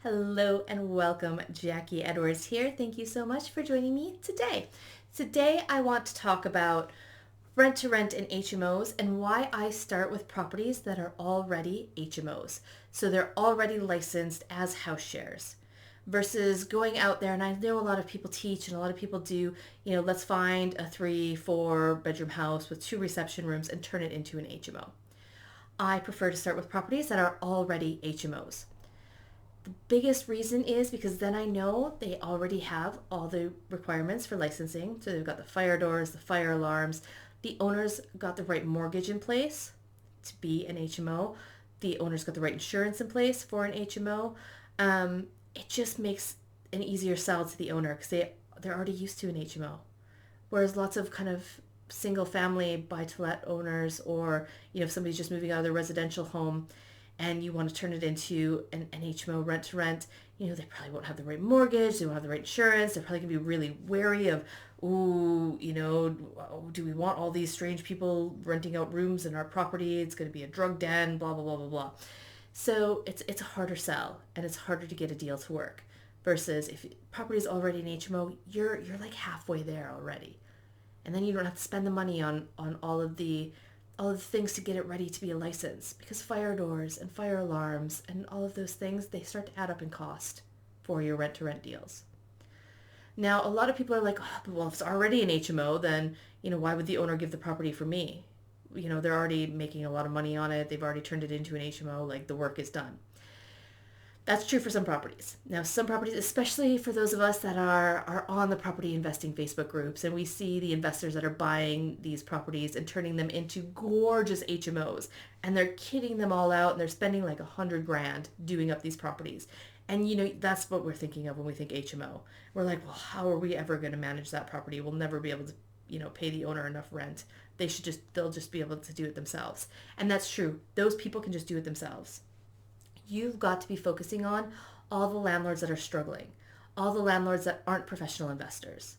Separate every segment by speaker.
Speaker 1: Hello and welcome. Jackie Edwards here. Thank you so much for joining me today. Today I want to talk about rent to rent and HMOs and why I start with properties that are already HMOs. So they're already licensed as house shares versus going out there. And I know a lot of people teach and a lot of people do, let's find a 3-4 bedroom house with 2 reception rooms and turn it into an HMO. I prefer to start with properties that are already HMOs. The biggest reason is because then I know they already have all the requirements for licensing. So they've got the fire doors, the fire alarms. The owner's got the right mortgage in place to be an HMO. The owner's got the right insurance in place for an HMO. It just makes an easier sell to the owner because they're already used to an HMO. Whereas lots of kind of single family buy-to-let owners, or if somebody's just moving out of their residential home and you want to turn it into an HMO rent to rent, they probably won't have the right mortgage, they won't have the right insurance, they're probably going to be really wary of, do we want all these strange people renting out rooms in our property? It's going to be a drug den, blah, blah, blah, blah, blah. So it's a harder sell and it's harder to get a deal to work versus if property is already an HMO, you're like halfway there already. And then you don't have to spend the money on all of the things to get it ready to be a license, because fire doors and fire alarms and all of those things, they start to add up in cost for your rent to rent deals. Now, a lot of people are like, oh, well, if it's already an HMO, then, why would the owner give the property for me? They're already making a lot of money on it. They've already turned it into an HMO. Like, the work is done. That's true for some properties. Now, some properties, especially for those of us that are on the property investing Facebook groups, and we see the investors that are buying these properties and turning them into gorgeous HMOs, and they're kitting them all out, and they're spending like $100,000 doing up these properties. And that's what we're thinking of when we think HMO. We're like, well, how are we ever going to manage that property? We'll never be able to, pay the owner enough rent. They'll just be able to do it themselves. And that's true. Those people can just do it themselves. You've got to be focusing on all the landlords that are struggling, all the landlords that aren't professional investors,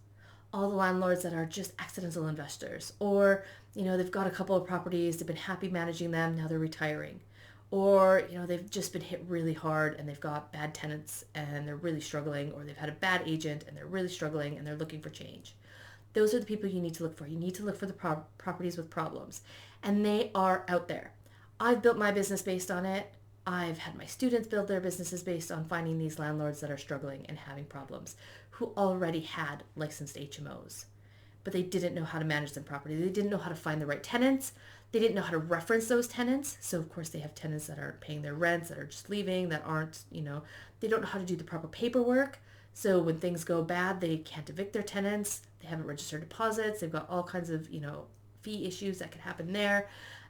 Speaker 1: all the landlords that are just accidental investors, or, they've got a couple of properties, they've been happy managing them, now they're retiring. Or, they've just been hit really hard and they've got bad tenants and they're really struggling, or they've had a bad agent and they're really struggling and they're looking for change. Those are the people you need to look for. You need to look for the properties with problems. And they are out there. I've built my business based on it. I've had my students build their businesses based on finding these landlords that are struggling and having problems, who already had licensed HMOs, but they didn't know how to manage them properly. They didn't know how to find the right tenants. They didn't know how to reference those tenants. So of course they have tenants that aren't paying their rents, that are just leaving, that aren't, they don't know how to do the proper paperwork. So when things go bad, they can't evict their tenants. They haven't registered deposits. They've got all kinds of, fee issues that could happen there.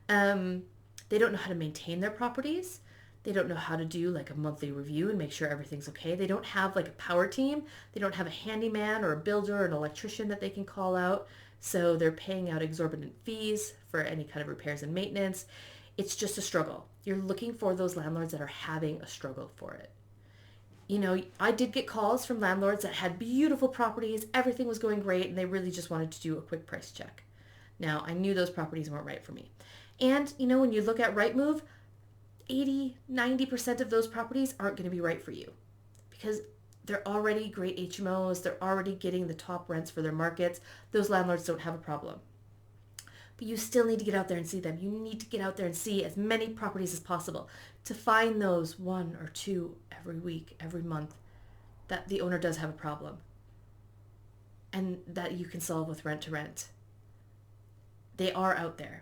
Speaker 1: They don't know how to maintain their properties. They don't know how to do like a monthly review and make sure everything's okay. They don't have like a power team. They don't have a handyman or a builder or an electrician that they can call out. So they're paying out exorbitant fees for any kind of repairs and maintenance. It's just a struggle. You're looking for those landlords that are having a struggle for it. I did get calls from landlords that had beautiful properties. Everything was going great and they really just wanted to do a quick price check. Now, I knew those properties weren't right for me. And, when you look at Rightmove, 80-90% of those properties aren't going to be right for you because they're already great HMOs. They're already getting the top rents for their markets. Those landlords don't have a problem. But you still need to get out there and see them. You need to get out there and see as many properties as possible to find those 1 or 2 every week, every month that the owner does have a problem and that you can solve with rent to rent. They are out there.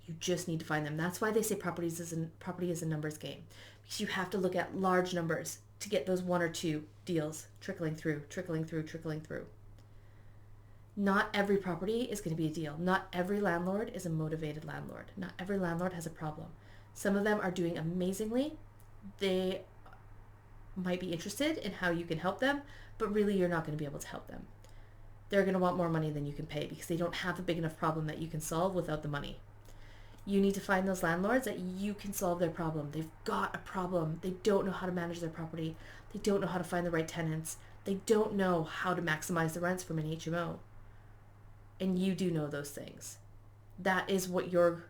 Speaker 1: You just need to find them. That's why they say property is a numbers game, because you have to look at large numbers to get those 1 or 2 deals trickling through. Not every property is going to be a deal. Not every landlord is a motivated landlord. Not every landlord has a problem. Some of them are doing amazingly. They might be interested in how you can help them, but really you're not going to be able to help them. They're going to want more money than you can pay because they don't have a big enough problem that you can solve without the money. You need to find those landlords that you can solve their problem. They've got a problem. They don't know how to manage their property. They don't know how to find the right tenants. They don't know how to maximize the rents from an HMO. And you do know those things. That is what you're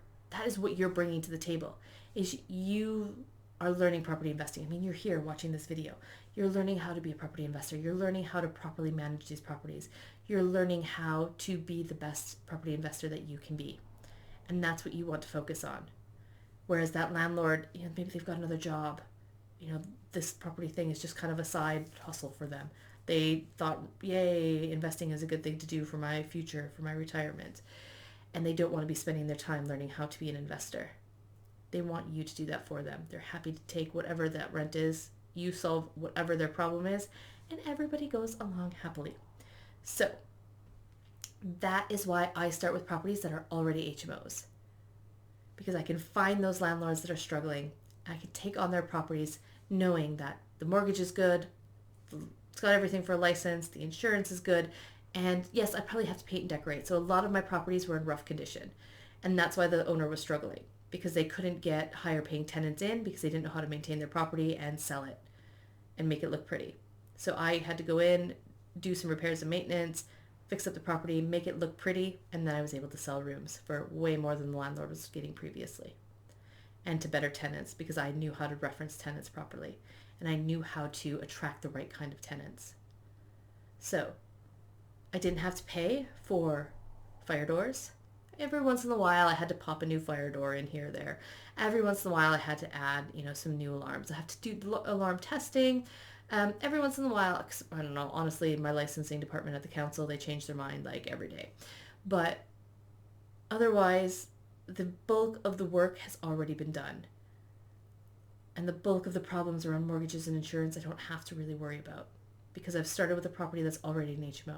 Speaker 1: bringing to the table. Is you are learning property investing. I mean, you're here watching this video. You're learning how to be a property investor. You're learning how to properly manage these properties. You're learning how to be the best property investor that you can be. And that's what you want to focus on. Whereas that landlord, maybe they've got another job. This property thing is just kind of a side hustle for them. They thought, yay, investing is a good thing to do for my future, for my retirement. And they don't want to be spending their time learning how to be an investor. They want you to do that for them. They're happy to take whatever that rent is. You solve whatever their problem is, and everybody goes along happily. So that is why I start with properties that are already HMOs. Because I can find those landlords that are struggling. I can take on their properties knowing that the mortgage is good, it's got everything for a license, the insurance is good, and yes, I probably have to paint and decorate. So a lot of my properties were in rough condition. And that's why the owner was struggling, because they couldn't get higher paying tenants in because they didn't know how to maintain their property and sell it and make it look pretty. So I had to go in, do some repairs and maintenance, fix up the property, make it look pretty, and then I was able to sell rooms for way more than the landlord was getting previously. And to better tenants, because I knew how to reference tenants properly and I knew how to attract the right kind of tenants. So I didn't have to pay for fire doors. Every once in a while I had to pop a new fire door in here or there. Every once in a while I had to add, some new alarms. I have to do alarm testing. Every once in a while, I don't know, honestly, my licensing department at the council, they change their mind like every day. But otherwise, the bulk of the work has already been done. And the bulk of the problems around mortgages and insurance I don't have to really worry about, because I've started with a property that's already an HMO.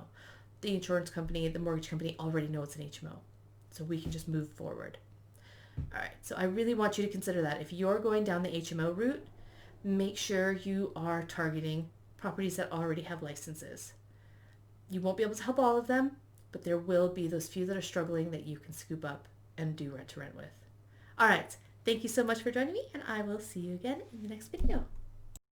Speaker 1: The insurance company, the mortgage company already know it's an HMO. So we can just move forward. All right, so I really want you to consider that. If you're going down the HMO route, make sure you are targeting properties that already have licenses. You won't be able to help all of them, but there will be those few that are struggling that you can scoop up and do rent to rent with. All right, thank you so much for joining me, and I will see you again in the next video.